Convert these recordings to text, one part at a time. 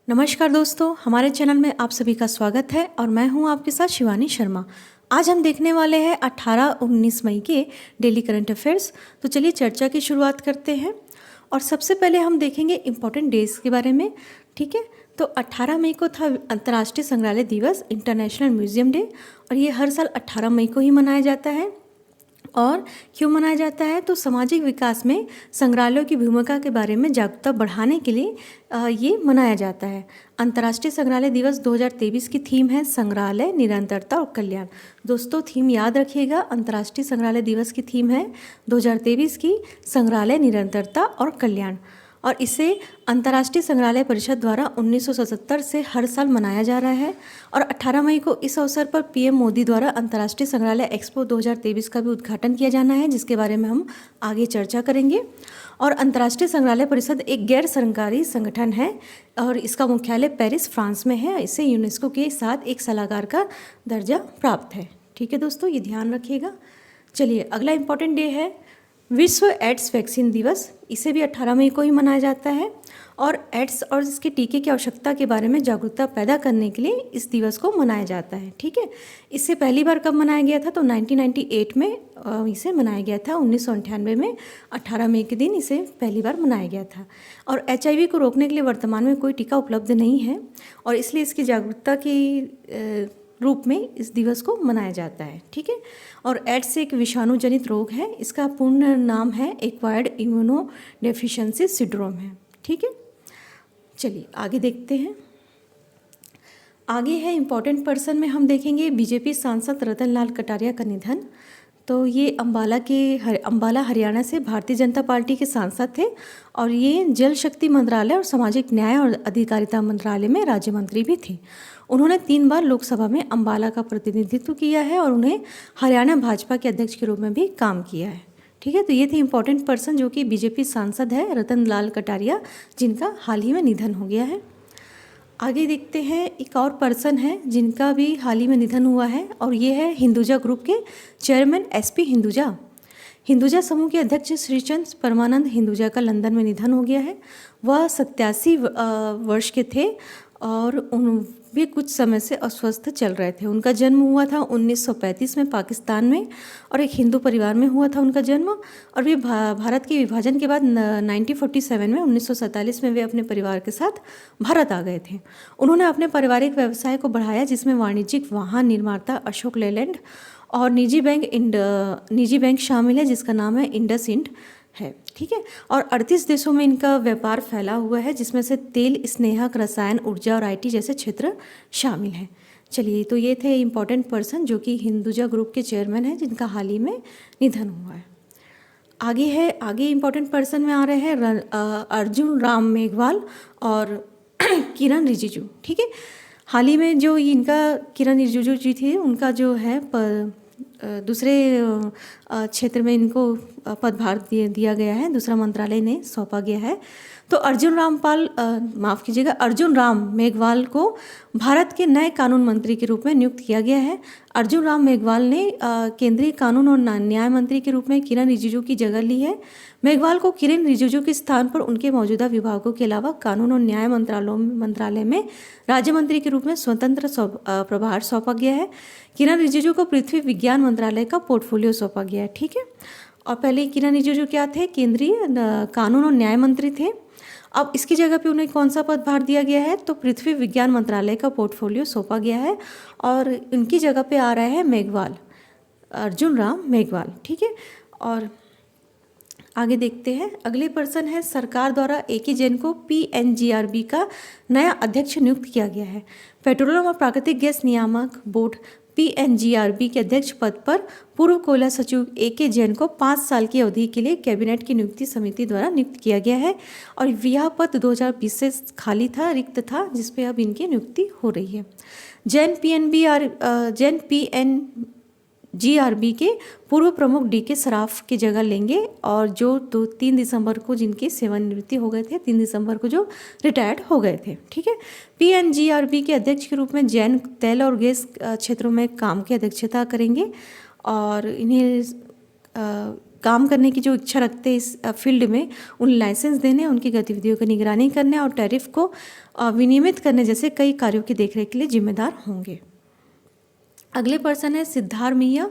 नमस्कार दोस्तों, हमारे चैनल में आप सभी का स्वागत है और मैं हूं आपके साथ शिवानी शर्मा। आज हम देखने वाले हैं 18-19 मई के डेली करंट अफेयर्स। तो चलिए चर्चा की शुरुआत करते हैं और सबसे पहले हम देखेंगे इम्पोर्टेंट डेज के बारे में। ठीक है, तो 18 मई को था अंतर्राष्ट्रीय संग्रहालय दिवस, इंटरनेशनल म्यूजियम डे, और ये हर साल 18 मई को ही मनाया जाता है। और क्यों मनाया जाता है? तो सामाजिक विकास में संग्रहालयों की भूमिका के बारे में जागरूकता बढ़ाने के लिए ये मनाया जाता है। अंतर्राष्ट्रीय संग्रहालय दिवस 2023 की थीम है संग्रहालय, निरंतरता और कल्याण। दोस्तों थीम याद रखिएगा, अंतर्राष्ट्रीय संग्रहालय दिवस की थीम है 2023 की संग्रहालय, निरंतरता और कल्याण। और इसे अंतर्राष्ट्रीय संग्रहालय परिषद द्वारा 1977 से हर साल मनाया जा रहा है। और 18 मई को इस अवसर पर पीएम मोदी द्वारा अंतर्राष्ट्रीय संग्रहालय एक्सपो 2023 का भी उद्घाटन किया जाना है, जिसके बारे में हम आगे चर्चा करेंगे। और अंतर्राष्ट्रीय संग्रहालय परिषद एक गैर सरकारी संगठन है और इसका मुख्यालय पेरिस, फ्रांस में है। इसे यूनेस्को के साथ एक सलाहकार का दर्जा प्राप्त है। ठीक है दोस्तों, ये ध्यान रखिएगा। चलिए अगला इम्पॉर्टेंट डे है विश्व एड्स वैक्सीन दिवस। इसे भी 18 मई को ही मनाया जाता है और एड्स और इसके टीके की आवश्यकता के बारे में जागरूकता पैदा करने के लिए इस दिवस को मनाया जाता है। ठीक है, इससे पहली बार कब मनाया गया था? तो 1998 में इसे मनाया गया था। 1998 में 18 मई के दिन इसे पहली बार मनाया गया था। और HIV को रोकने के लिए वर्तमान में कोई टीका उपलब्ध नहीं है और इसलिए इसकी जागरूकता की रूप में इस दिवस को मनाया जाता है। ठीक है, और एड्स एक विषाणु जनित रोग है। इसका पूर्ण नाम है एक्वायर्ड इम्यूनो डेफिशिएंसी सिंड्रोम है। ठीक है, चलिए आगे देखते हैं। आगे है इम्पॉर्टेंट पर्सन में हम देखेंगे बीजेपी सांसद रतन लाल कटारिया का निधन। तो ये अंबाला हरियाणा से भारतीय जनता पार्टी के सांसद थे और ये जल शक्ति मंत्रालय और सामाजिक न्याय और अधिकारिता मंत्रालय में राज्य मंत्री भी थे। उन्होंने 3 बार लोकसभा में अंबाला का प्रतिनिधित्व किया है और उन्हें हरियाणा भाजपा के अध्यक्ष के रूप में भी काम किया है। ठीक है, तो ये थे इम्पोर्टेंट पर्सन जो कि बीजेपी सांसद है रतन लाल कटारिया, जिनका हाल ही में निधन हो गया है। आगे देखते हैं, एक और पर्सन है जिनका भी हाल ही में निधन हुआ है और ये है हिंदुजा ग्रुप के चेयरमैन SP हिंदुजा। हिंदुजा समूह के अध्यक्ष श्रीचंद परमानंद हिंदुजा का लंदन में निधन हो गया है। वह 87 वर्ष के थे और उन भी कुछ समय से अस्वस्थ चल रहे थे। उनका जन्म हुआ था 1935 में पाकिस्तान में और एक हिंदू परिवार में हुआ था उनका जन्म। और वे भारत के विभाजन के बाद 1947 में 1947 में वे अपने परिवार के साथ भारत आ गए थे। उन्होंने अपने पारिवारिक व्यवसाय को बढ़ाया, जिसमें वाणिज्यिक वाहन निर्माता अशोक लेलैंड और निजी बैंक शामिल है, जिसका नाम है इंडसइंड है। ठीक है, और 38 देशों में इनका व्यापार फैला हुआ है, जिसमें से तेल, स्नेहक, रसायन, ऊर्जा और IT जैसे क्षेत्र शामिल हैं। चलिए, तो ये थे इम्पॉर्टेंट पर्सन जो कि हिंदुजा ग्रुप के चेयरमैन हैं, जिनका हाल ही में निधन हुआ है। आगे इम्पॉर्टेंट पर्सन में आ रहे हैं अर्जुन राम मेघवाल और किरण रिजिजू। ठीक है, हाल ही में जो इनका किरण रिजिजू जी थे, उनका जो है दूसरे क्षेत्र में इनको पदभार दिया गया है, दूसरा मंत्रालय ने सौंपा गया है। तो अर्जुन राम मेघवाल को भारत के नए कानून मंत्री के रूप में नियुक्त किया गया है। अर्जुन राम मेघवाल ने केंद्रीय कानून और न्याय मंत्री के रूप में किरण रिजिजू की जगह ली है। मेघवाल को किरण रिजिजू के स्थान पर उनके मौजूदा विभागों के अलावा कानून और न्याय मंत्रालय में राज्य मंत्री के रूप में स्वतंत्र प्रभार सौंपा गया है। किरण रिजिजू को पृथ्वी विज्ञान मंत्रालय का पोर्टफोलियो सौंपा गया है। ठीक है, और पहले किरण रिजिजू क्या थे? केंद्रीय कानून और न्याय मंत्री थे। अब इसकी जगह पे उन्हें कौन सा पदभार दिया गया है? तो पृथ्वी विज्ञान मंत्रालय का पोर्टफोलियो सौंपा गया है और इनकी जगह पे आ रहा है अर्जुन राम मेघवाल। ठीक है, और आगे देखते हैं। अगले पर्सन है, सरकार द्वारा AK जैन को PNGRB का नया अध्यक्ष नियुक्त किया गया है। पेट्रोलियम और प्राकृतिक गैस नियामक बोर्ड PNGRB के अध्यक्ष पद पर पूर्व कोयला सचिव AK जैन को 5 साल की अवधि के लिए कैबिनेट की नियुक्ति समिति द्वारा नियुक्त किया गया है और यह पद 2020 से खाली था, रिक्त था, जिसपे अब इनकी नियुक्ति हो रही है। जैन PNGRB के पूर्व प्रमुख DK सराफ की जगह लेंगे और जो 3 दिसंबर को जिनकी सेवानिवृत्ति हो गए थे, 3 दिसंबर को जो रिटायर्ड हो गए थे। ठीक है, PNGRB के अध्यक्ष के रूप में जैन तेल और गैस क्षेत्रों में काम की अध्यक्षता करेंगे और इन्हें काम करने की जो इच्छा रखते हैं इस फील्ड में, उन लाइसेंस देने, उनकी गतिविधियों की निगरानी करने और टैरिफ को विनियमित करने जैसे कई कार्यों की देखरेख के लिए जिम्मेदार होंगे। अगले पर्सन है सिद्धार्थ मैया,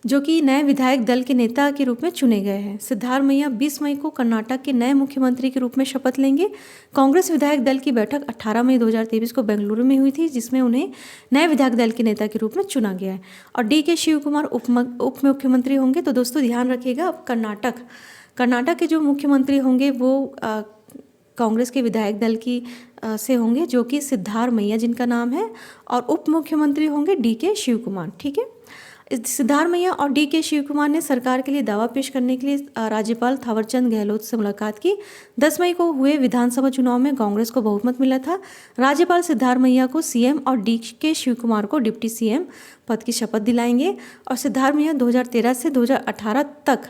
जो कि नए विधायक दल के नेता के रूप में चुने गए हैं। सिद्धार्थ मैया 20 मई को कर्नाटक के नए मुख्यमंत्री के रूप में शपथ लेंगे। कांग्रेस विधायक दल की बैठक 18 मई 2023 को बेंगलुरु में हुई थी, जिसमें उन्हें नए विधायक दल के नेता के रूप में चुना गया है। और DK शिव कुमार उप मुख्यमंत्री होंगे। तो दोस्तों ध्यान रखिएगा, अब कर्नाटक के जो मुख्यमंत्री होंगे वो कांग्रेस के विधायक दल की से होंगे, जो कि सिद्धार्थ मैया जिनका नाम है, और उप मुख्यमंत्री होंगे DK शिव कुमार। ठीक है, सिद्धार्थ मैया और DK शिव कुमार ने सरकार के लिए दावा पेश करने के लिए राज्यपाल थावरचंद गहलोत से मुलाकात की। 10 मई को हुए विधानसभा चुनाव में कांग्रेस को बहुमत मिला था। राज्यपाल सिद्धार्थ मैया को CM और DK शिव कुमार को डिप्टी CM पद की शपथ दिलाएंगे। और सिद्धार्थ मैया 2013 से 2018 तक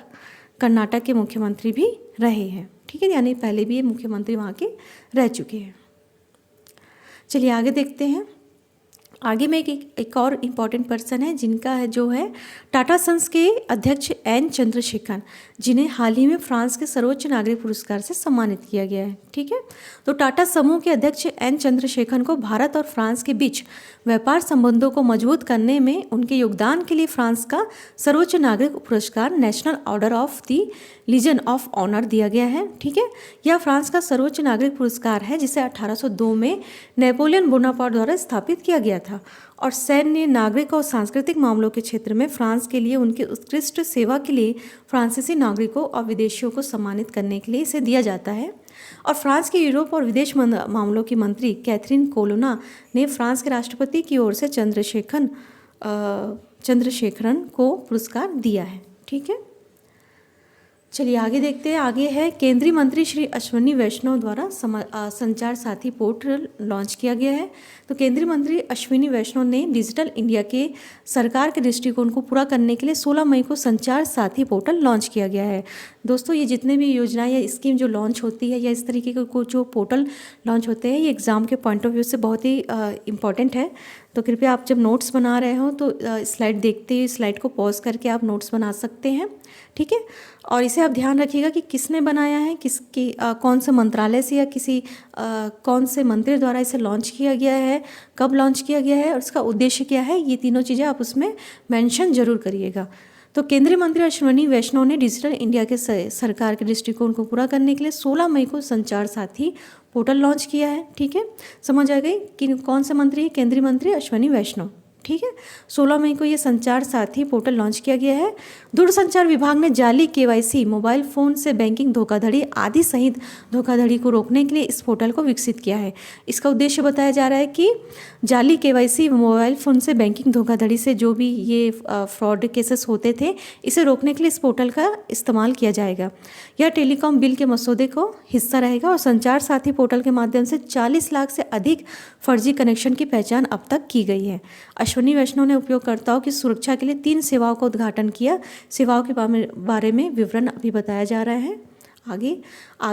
कर्नाटक के मुख्यमंत्री भी रहे हैं। ठीक है, यानी पहले भी ये मुख्यमंत्री वहाँ के रह चुके हैं। चलिए आगे देखते हैं। आगे में एक और इम्पॉर्टेंट पर्सन है, जिनका है जो है टाटा सन्स के अध्यक्ष N चंद्रशेखर, जिन्हें हाल ही में फ्रांस के सर्वोच्च नागरिक पुरस्कार से सम्मानित किया गया है। ठीक है, तो टाटा समूह के अध्यक्ष N चंद्रशेखर को भारत और फ्रांस के बीच व्यापार संबंधों को मजबूत करने में उनके योगदान के लिए फ्रांस का सर्वोच्च नागरिक पुरस्कार National Order of the Legion of Honour दिया गया है। ठीक है, यह फ्रांस का सर्वोच्च नागरिक पुरस्कार है, जिसे 1802 में नेपोलियन बोनापार्ट द्वारा स्थापित किया गया था और सैन्य, नागरिक और सांस्कृतिक मामलों के क्षेत्र में फ्रांस के लिए उनकी उत्कृष्ट सेवा के लिए फ्रांसीसी नागरिकों और विदेशियों को सम्मानित करने के लिए इसे दिया जाता है। और फ्रांस के यूरोप और विदेश मामलों की मंत्री कैथरीन कोलोना ने फ्रांस के राष्ट्रपति की ओर से चंद्रशेखरन को पुरस्कार दिया है। ठीक है, चलिए आगे देखते हैं। आगे है केंद्रीय मंत्री श्री अश्विनी वैष्णव द्वारा संचार साथी पोर्टल लॉन्च किया गया है। तो केंद्रीय मंत्री अश्विनी वैष्णव ने डिजिटल इंडिया के सरकार के दृष्टिकोण को पूरा करने के लिए 16 मई को संचार साथी पोर्टल लॉन्च किया गया है। दोस्तों, ये जितने भी योजनाएं या स्कीम जो लॉन्च होती है या इस तरीके के जो पोर्टल लॉन्च होते हैं, ये एग्ज़ाम के पॉइंट ऑफ व्यू से बहुत ही इम्पॉर्टेंट है। तो कृपया आप जब नोट्स बना रहे हो तो स्लाइड देखते हुए स्लाइड को पॉज करके आप नोट्स बना सकते हैं। ठीक है, और इसे आप ध्यान रखिएगा कि किसने बनाया है, किसकी कौन से मंत्रालय से या किसी कौन से मंत्री द्वारा इसे लॉन्च किया गया है, कब लॉन्च किया गया है और इसका उद्देश्य क्या है, ये तीनों चीज़ें आप उसमें मेंशन जरूर करिएगा। तो केंद्रीय मंत्री अश्विनी वैष्णव ने डिजिटल इंडिया के सरकार के दृष्टिकोण को पूरा करने के लिए 16 मई को संचार साथी पोर्टल लॉन्च किया है। ठीक है, समझ आ गई कि कौन से मंत्री है, केंद्रीय मंत्री अश्विनी वैष्णव। ठीक है, 16 मई को ये संचार साथी पोर्टल लॉन्च किया गया है। दूरसंचार विभाग ने जाली KYC, मोबाइल फ़ोन से बैंकिंग धोखाधड़ी आदि सहित धोखाधड़ी को रोकने के लिए इस पोर्टल को विकसित किया है। इसका उद्देश्य बताया जा रहा है कि जाली KYC, मोबाइल फ़ोन से बैंकिंग धोखाधड़ी से जो भी ये फ्रॉड केसेस होते थे, इसे रोकने के लिए इस पोर्टल का इस्तेमाल किया जाएगा। यह टेलीकॉम बिल के मसौदे को हिस्सा रहेगा और संचार साथी पोर्टल के माध्यम से 40 लाख से अधिक फर्जी कनेक्शन की पहचान अब तक की गई है। अश्विनी वैष्णव ने उपयोगकर्ताओं की सुरक्षा के लिए 3 सेवाओं का उद्घाटन किया। सेवाओं के बारे में विवरण अभी बताया जा रहा है। आगे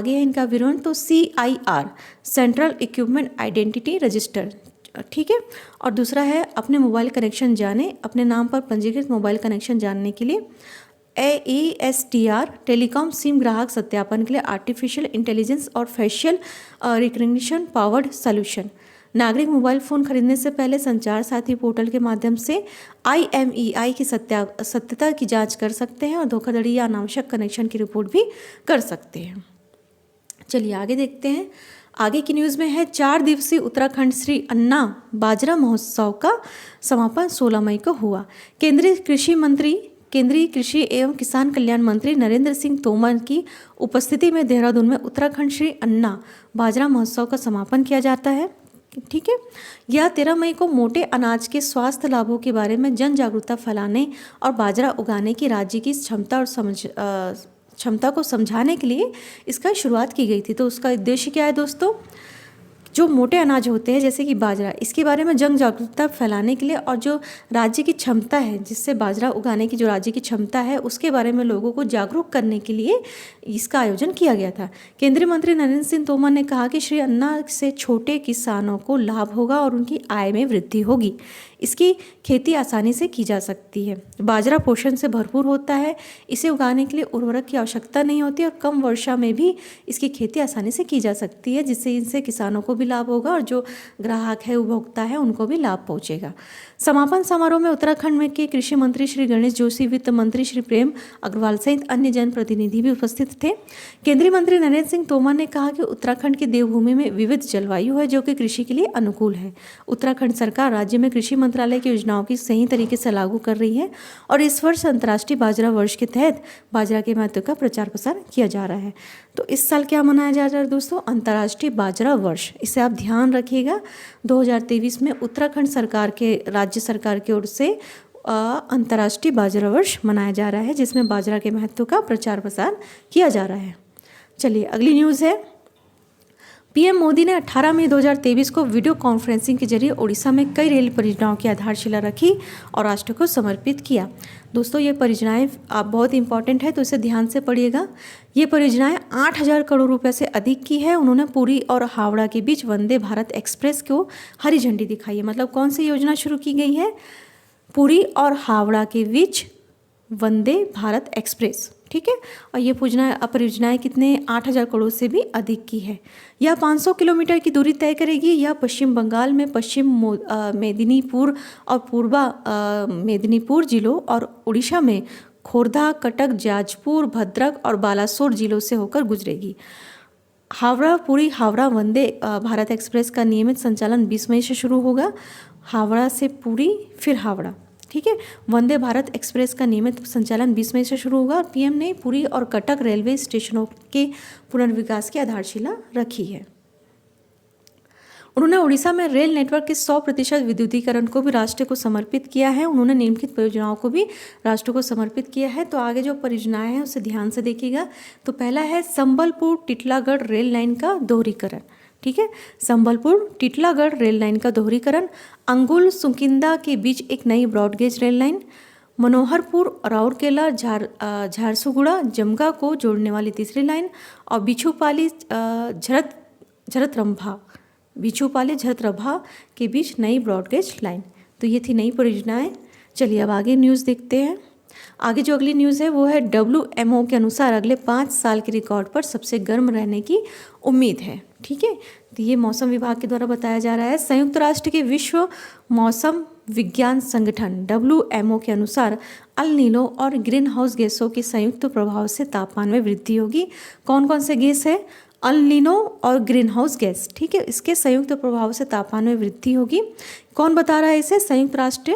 है इनका विवरण। तो CIR, central equipment identity register. ठीक है, और दूसरा है अपने मोबाइल कनेक्शन जाने, अपने नाम पर पंजीकृत मोबाइल कनेक्शन जानने के लिए। AESTR, टेलीकॉम सिम ग्राहक सत्यापन के लिए आर्टिफिशियल इंटेलिजेंस और फेशियल रिकग्निशन पावर्ड सोल्यूशन। नागरिक मोबाइल फ़ोन खरीदने से पहले संचार साथी पोर्टल के माध्यम से IMEI की सत्यता की जांच कर सकते हैं और धोखाधड़ी या अनावश्यक कनेक्शन की रिपोर्ट भी कर सकते हैं। चलिए आगे देखते हैं। आगे की न्यूज़ में है 4 दिवसीय उत्तराखंड श्री अन्ना बाजरा महोत्सव का समापन 16 मई को हुआ। केंद्रीय कृषि एवं किसान कल्याण मंत्री नरेंद्र सिंह तोमर की उपस्थिति में देहरादून में उत्तराखंड श्री अन्ना बाजरा महोत्सव का समापन किया जाता है। ठीक है, यह 13 मई को मोटे अनाज के स्वास्थ्य लाभों के बारे में जन जागरूकता फैलाने और बाजरा उगाने की राज्य की क्षमता को समझाने के लिए इसका शुरुआत की गई थी। तो उसका उद्देश्य क्या है दोस्तों जो मोटे अनाज होते हैं जैसे कि बाजरा, इसके बारे में जन जागरूकता फैलाने के लिए और जो राज्य की क्षमता है जिससे बाजरा उगाने की जो राज्य की क्षमता है उसके बारे में लोगों को जागरूक करने के लिए इसका आयोजन किया गया था। केंद्रीय मंत्री नरेंद्र सिंह तोमर ने कहा कि श्री अन्ना से छोटे किसानों को लाभ होगा और उनकी आय में वृद्धि होगी। इसकी खेती आसानी से की जा सकती है। बाजरा पोषण से भरपूर होता है, इसे उगाने के लिए उर्वरक की आवश्यकता नहीं होती और कम वर्षा में भी इसकी खेती आसानी से की जा सकती है, जिससे इनसे किसानों को भी लाभ होगा और जो ग्राहक है, उपभोक्ता है, उनको भी लाभ पहुंचेगा। समापन समारोह में उत्तराखंड में के कृषि मंत्री श्री गणेश जोशी, वित्त मंत्री श्री प्रेम अग्रवाल सहित अन्य जनप्रतिनिधि भी उपस्थित थे। केंद्रीय मंत्री नरेंद्र सिंह तोमर ने कहा कि उत्तराखंड की देवभूमि में विविध जलवायु है जो कि कृषि के लिए अनुकूल है। उत्तराखंड सरकार राज्य में कृषि मंत्रालय की योजनाओं की सही तरीके से लागू कर रही है और इस वर्ष अंतर्राष्ट्रीय बाजरा वर्ष के तहत बाजरा के महत्व का प्रचार प्रसार किया जा रहा है। तो इस साल क्या मनाया जा रहा है दोस्तों? अंतर्राष्ट्रीय बाजरा वर्ष। इसे आप ध्यान रखिएगा। 2023 में उत्तराखंड सरकार के राज्य सरकार की ओर से अंतर्राष्ट्रीय बाजरा वर्ष मनाया जा रहा है, जिसमें बाजरा के महत्व का प्रचार प्रसार किया जा रहा है। चलिए अगली न्यूज़ है। पीएम मोदी ने 18 मई 2023 को वीडियो कॉन्फ्रेंसिंग के जरिए ओडिशा में कई रेल परियोजनाओं की आधारशिला रखी और राष्ट्र को समर्पित किया। दोस्तों ये परियोजनाएं आप बहुत इंपॉर्टेंट है, तो इसे ध्यान से पढ़िएगा। ये परियोजनाएं 8,000 करोड़ रुपए से अधिक की है। उन्होंने पुरी और हावड़ा के बीच वंदे भारत एक्सप्रेस को हरी झंडी दिखाई है। मतलब कौन सी योजना शुरू की गई है? पुरी और हावड़ा के बीच वंदे भारत एक्सप्रेस, ठीक है। और ये परियोजनाएं कितने 8,000 करोड़ से भी अधिक की है। यह 500 किलोमीटर की दूरी तय करेगी। यह पश्चिम बंगाल में पश्चिम मेदिनीपुर और पूर्वा मेदिनीपुर जिलों और उड़ीसा में खोर्धा, कटक, जाजपुर, भद्रक और बालासोर जिलों से होकर गुजरेगी। हावड़ा पुरी हावड़ा वंदे भारत एक्सप्रेस का नियमित संचालन 20 मई से शुरू होगा। हावड़ा से पुरी फिर हावड़ा, ठीक है। वंदे भारत एक्सप्रेस का नियमित संचालन 20 मई से शुरू होगा और पीएम ने पुरी और कटक रेलवे स्टेशनों के पुनर्विकास की आधारशिला रखी है। उन्होंने उड़ीसा में रेल नेटवर्क के 100% विद्युतीकरण को भी राष्ट्र को समर्पित किया है। उन्होंने निम्नलिखित परियोजनाओं को भी राष्ट्र को समर्पित किया है। तो आगे जो परियोजनाएं हैं उसे ध्यान से देखिएगा। तो पहला है संबलपुर टिटलागढ़ रेल लाइन का दोहरीकरण, ठीक है। संबलपुर टिटलागढ़ रेल लाइन का दोहरीकरण, अंगुल सुकिंदा के बीच एक नई broad gauge rail line, Manoharpur Rourkela Jharsuguda Jamga को जोड़ने वाली तीसरी लाइन और बिछुपाली झरतरंभा के बीच नई ब्रॉडगेज लाइन। तो ये थी नई परियोजनाएं। चलिए अब आगे न्यूज़ देखते हैं। आगे जो अगली न्यूज़ है वो है WMO के अनुसार अगले 5 साल के रिकॉर्ड पर सबसे गर्म रहने की उम्मीद है, ठीक है। तो ये मौसम विभाग के द्वारा बताया जा रहा है। संयुक्त राष्ट्र के विश्व मौसम विज्ञान संगठन WMO के अनुसार अल नीनो और ग्रीन हाउस गैसों के संयुक्त प्रभाव से तापमान में वृद्धि होगी। कौन कौन से गैस है? अल नीनो और ग्रीन हाउस गैस, ठीक है। इसके संयुक्त प्रभाव से तापमान में वृद्धि होगी। कौन बता रहा है इसे? संयुक्त राष्ट्र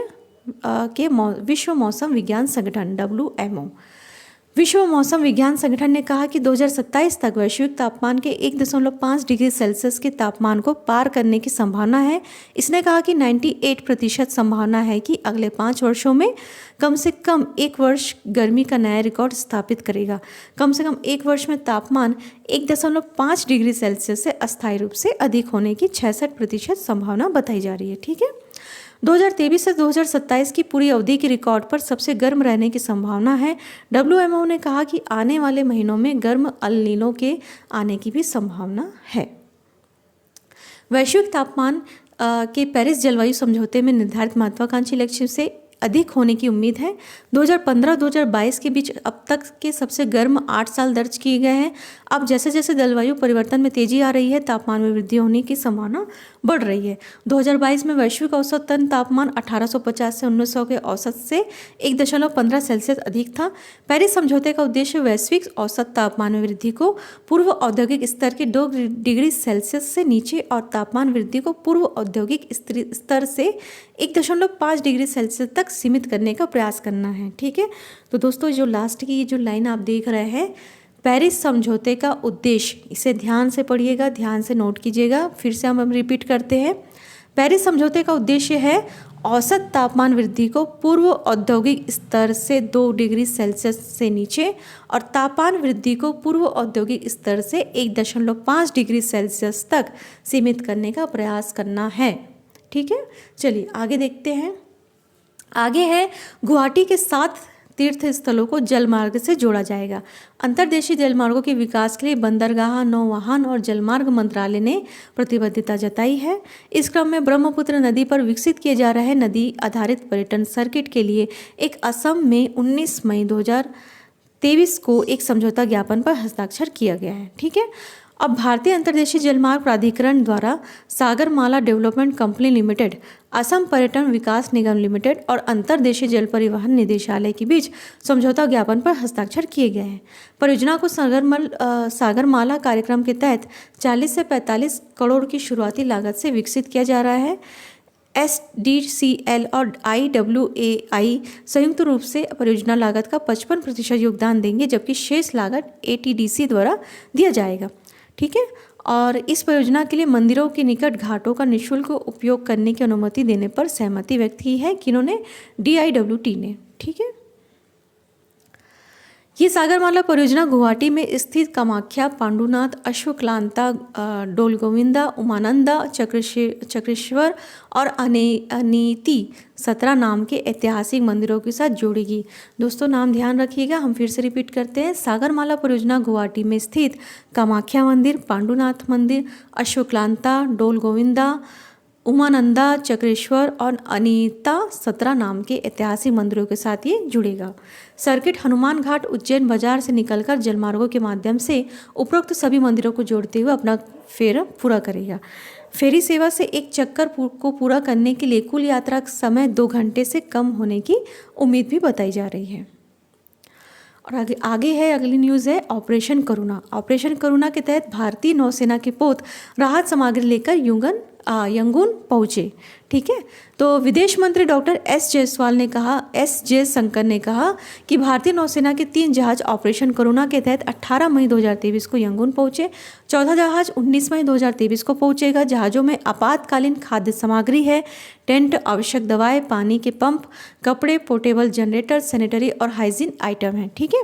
के विश्व मौसम विज्ञान संगठन WMO। विश्व मौसम विज्ञान संगठन ने कहा कि 2027 तक वैश्विक तापमान के 1.5 डिग्री सेल्सियस के तापमान को पार करने की संभावना है। इसने कहा कि 98% संभावना है कि अगले 5 वर्षों में कम से कम एक वर्ष गर्मी का नया रिकॉर्ड स्थापित करेगा। कम से कम एक वर्ष में तापमान 1.5 डिग्री सेल्सियस से अस्थायी रूप से अधिक होने की 66% संभावना बताई जा रही है, ठीक है। 2023 से 2027 की पूरी अवधि के रिकॉर्ड पर सबसे गर्म रहने की संभावना है। WMO ने कहा कि आने वाले महीनों में गर्म अल नीनो के आने की भी संभावना है। वैश्विक तापमान के पेरिस जलवायु समझौते में निर्धारित महत्वाकांक्षी लक्ष्य से अधिक होने की उम्मीद है। 2015-2022 के बीच अब तक के सबसे गर्म 8 साल दर्ज किए गए हैं। अब जैसे जैसे जलवायु परिवर्तन में तेजी आ रही है, तापमान में वृद्धि होने की संभावना बढ़ रही है। 2022 में वैश्विक औसतन तापमान 1850 से 1900 के औसत से 1.15 सेल्सियस अधिक था। पेरिस समझौते का उद्देश्य वैश्विक औसत तापमान में वृद्धि को पूर्व औद्योगिक स्तर के 2 डिग्री सेल्सियस से नीचे और तापमान वृद्धि को पूर्व औद्योगिक स्तर से 1.5 डिग्री सेल्सियस तक सीमित करने का प्रयास करना है, ठीक है। तो दोस्तों जो लास्ट की जो लाइन आप देख रहे हैं, पेरिस समझौते का उद्देश्य, इसे ध्यान से पढ़िएगा, ध्यान से नोट कीजिएगा। फिर से हम रिपीट करते हैं। पेरिस समझौते का उद्देश्य है औसत तापमान वृद्धि को पूर्व औद्योगिक स्तर से 2 डिग्री सेल्सियस से नीचे और तापमान वृद्धि को पूर्व औद्योगिक स्तर से 1.5 डिग्री सेल्सियस तक सीमित करने का प्रयास करना है। ठीक है, चलिए आगे देखते हैं। आगे है गुवाहाटी के 7 तीर्थ स्थलों को जलमार्ग से जोड़ा जाएगा। अंतर्देशीय जलमार्गों के विकास के लिए बंदरगाह, नौवहन और जलमार्ग मंत्रालय ने प्रतिबद्धता जताई है। इस क्रम में ब्रह्मपुत्र नदी पर विकसित किए जा रहे नदी आधारित पर्यटन सर्किट के लिए एक असम में 19 मई 2023 को एक समझौता ज्ञापन पर हस्ताक्षर किया गया है। ठीक है, अब भारतीय अंतर्देशीय जलमार्ग प्राधिकरण द्वारा Sagarmala development company limited, Assam पर्यटन विकास निगम लिमिटेड और अंतर्देशीय जल परिवहन निदेशालय के बीच समझौता ज्ञापन पर हस्ताक्षर किए गए हैं। परियोजना को सागरमाला कार्यक्रम के तहत 40 से 45 करोड़ की शुरुआती लागत से विकसित किया जा रहा है। SDCL और IWAI संयुक्त रूप से परियोजना लागत का 55% योगदान देंगे, जबकि शेष लागत ATDC द्वारा दिया जाएगा। ठीक है, और इस परियोजना के लिए मंदिरों के निकट घाटों का निःशुल्क उपयोग करने की अनुमति देने पर सहमति व्यक्त की है। किन्होंने? DIWT ने। ठीक है, ये सागरमाला परियोजना गुवाहाटी में स्थित कामाख्या, पांडुनाथ, अश्वक्लांता, डोलगोविंदा, उमानंदा, चक्रेश्वर और अनीति 17 नाम के ऐतिहासिक मंदिरों के साथ जोड़ेगी। दोस्तों नाम ध्यान रखिएगा, हम फिर से रिपीट करते हैं। सागरमाला परियोजना गुवाहाटी में स्थित कामाख्या मंदिर, पांडुनाथ मंदिर, अश्वक्लांता, डोलगोविंदा, उमानंदा, चक्रेश्वर और अनीता 17 नाम के ऐतिहासिक मंदिरों के साथ ये जुड़ेगा। सर्किट हनुमान घाट, उज्जैन बाजार से निकलकर जलमार्गों के माध्यम से उपरोक्त सभी मंदिरों को जोड़ते हुए अपना फेरा पूरा करेगा। फेरी सेवा से एक चक्कर को पूरा करने के लिए कुल यात्रा समय 2 घंटे से कम होने की उम्मीद भी बताई जा रही है। और आगे है, अगली न्यूज़ है ऑपरेशन करुणा। ऑपरेशन करुणा के तहत भारतीय नौसेना के पोत राहत सामग्री लेकर यंगून पहुँचे। ठीक है, तो विदेश मंत्री डॉक्टर एस जयशंकर ने कहा कि भारतीय नौसेना के 3 जहाज ऑपरेशन करुणा के तहत 18 मई 2023 को यंगून पहुंचे। चौथा जहाज 19 मई 2023 को पहुंचेगा। जहाज़ों में आपातकालीन खाद्य सामग्री है, टेंट, आवश्यक दवाएं, पानी के पंप, कपड़े, पोर्टेबल जनरेटर, सैनिटरी और हाइजीन आइटम है। ठीक है,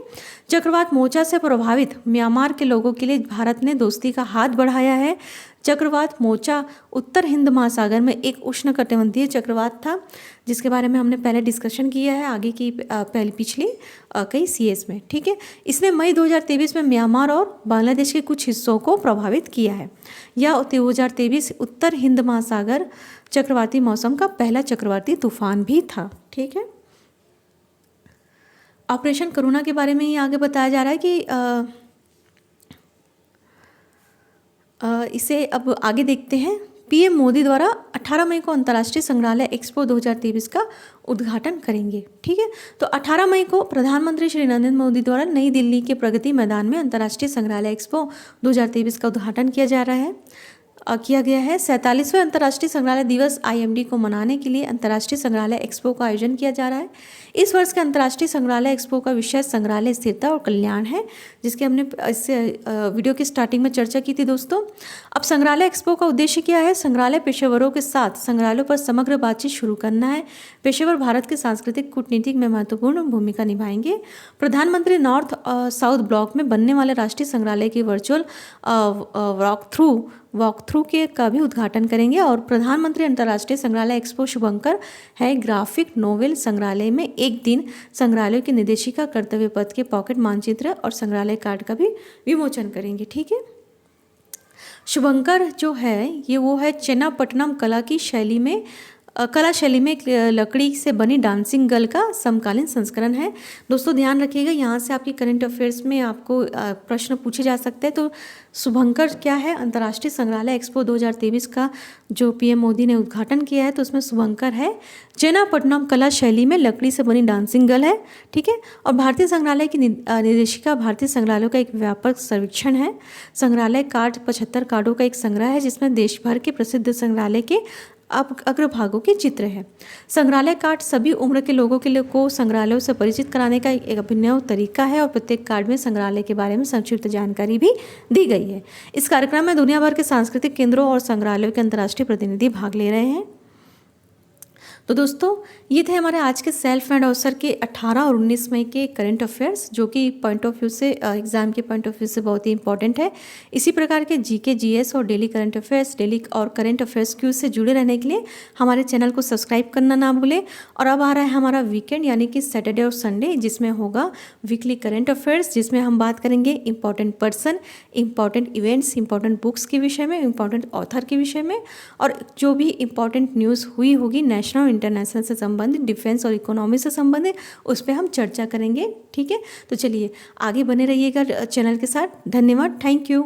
चक्रवात मोचा से प्रभावित म्यांमार के लोगों के लिए भारत ने दोस्ती का हाथ बढ़ाया है। चक्रवात मोचा उत्तर हिंद महासागर में एक उष्णकटिबंधीय चक्रवात था, जिसके बारे में हमने पहले डिस्कशन किया है आगे की पिछली कई CS में। ठीक है, इसने मई 2023 में म्यांमार और बांग्लादेश के कुछ हिस्सों को प्रभावित किया है। यह 2023 उत्तर हिंद महासागर चक्रवाती मौसम का पहला चक्रवाती तूफान भी था। ठीक है, ऑपरेशन करुणा के बारे में ही आगे बताया जा रहा है कि इसे अब आगे देखते हैं। PM मोदी द्वारा 18 मई को अंतर्राष्ट्रीय संग्रहालय एक्सपो 2023 का उद्घाटन करेंगे। ठीक है, तो 18 मई को प्रधानमंत्री श्री नरेंद्र मोदी द्वारा नई दिल्ली के प्रगति मैदान में अंतर्राष्ट्रीय संग्रहालय एक्सपो 2023 का उद्घाटन किया गया है। 47वें अंतर्राष्ट्रीय संग्रहालय दिवस IMD को मनाने के लिए अंतर्राष्ट्रीय संग्रहालय एक्सपो का आयोजन किया जा रहा है। इस वर्ष के अंतर्राष्ट्रीय संग्रहालय एक्सपो का विषय संग्रहालय स्थिरता और कल्याण है, जिसके हमने इस वीडियो की स्टार्टिंग में चर्चा की थी। दोस्तों, अब संग्रहालय एक्सपो का उद्देश्य क्या है? संग्रहालय पेशेवरों के साथ संग्रहालयों पर समग्र बातचीत शुरू करना है। पेशेवर भारत के सांस्कृतिक कूटनीतिक में महत्वपूर्ण भूमिका निभाएंगे। प्रधानमंत्री नॉर्थ साउथ ब्लॉक में बनने वाले राष्ट्रीय संग्रहालय की वर्चुअल वॉक थ्रू के का भी उद्घाटन करेंगे। और प्रधानमंत्री अंतर्राष्ट्रीय संग्रहालय एक्सपो शुभंकर है ग्राफिक नोवेल संग्रहालय में एक दिन संग्रहालय की निर्देशिका कर्तव्य पथ के पॉकेट मानचित्र और संग्रहालय कार्ड का भी विमोचन करेंगे। ठीक है, शुभंकर जो है ये वो है चेन्नापट्टनम कला शैली में एक लकड़ी से बनी डांसिंग गर्ल का समकालीन संस्करण है। दोस्तों ध्यान रखिएगा, यहाँ से आपकी करंट अफेयर्स में आपको प्रश्न पूछे जा सकते हैं। तो शुभंकर क्या है? अंतर्राष्ट्रीय संग्रहालय एक्सपो 2023 का जो PM मोदी ने उद्घाटन किया है, तो उसमें शुभंकर है चेन्नापट्टनम कला शैली में लकड़ी से बनी डांसिंग गर्ल है। ठीक है, और भारतीय संग्रहालय की निर्देशिका भारतीय संग्रहालयों का एक व्यापक सर्वेक्षण है। संग्रहालय कार्ड 75 कार्डों का एक संग्रह है, जिसमें देश भर के प्रसिद्ध संग्रहालय के अग्रभागों के चित्र है। संग्रहालय कार्ड सभी उम्र के लोगों के लिए को संग्रहालयों से परिचित कराने का एक अभिनव तरीका है और प्रत्येक कार्ड में संग्रहालय के बारे में संक्षिप्त जानकारी भी दी गई है। इस कार्यक्रम में दुनिया भर के सांस्कृतिक केंद्रों और संग्रहालयों के अंतर्राष्ट्रीय प्रतिनिधि भाग ले रहे हैं। तो दोस्तों ये थे हमारे आज के सेल्फ एंड अवसर के 18 और 19 मई के करंट अफेयर्स, जो कि पॉइंट ऑफ व्यू से एग्ज़ाम के पॉइंट ऑफ व्यू से बहुत ही इंपॉर्टेंट है। इसी प्रकार के जीके, जीएस और डेली करंट अफेयर्स, डेली और करंट अफेयर्स क्यूज से जुड़े रहने के लिए हमारे चैनल को सब्सक्राइब करना ना भूलें। और अब आ रहा है हमारा वीकेंड, यानी कि सैटरडे और संडे, जिसमें होगा वीकली करंट अफेयर्स, जिसमें हम बात करेंगे important person, important events, important books के विषय में, इंपॉर्टेंट ऑथर के विषय में, और जो भी इंपॉर्टेंट न्यूज़ हुई होगी नेशनल और इंटरनेशनल से संबंधित, डिफेंस और इकोनॉमी से संबंधित, उस पर हम चर्चा करेंगे। ठीक है, तो चलिए आगे बने रहिएगा चैनल के साथ। धन्यवाद, थैंक यू।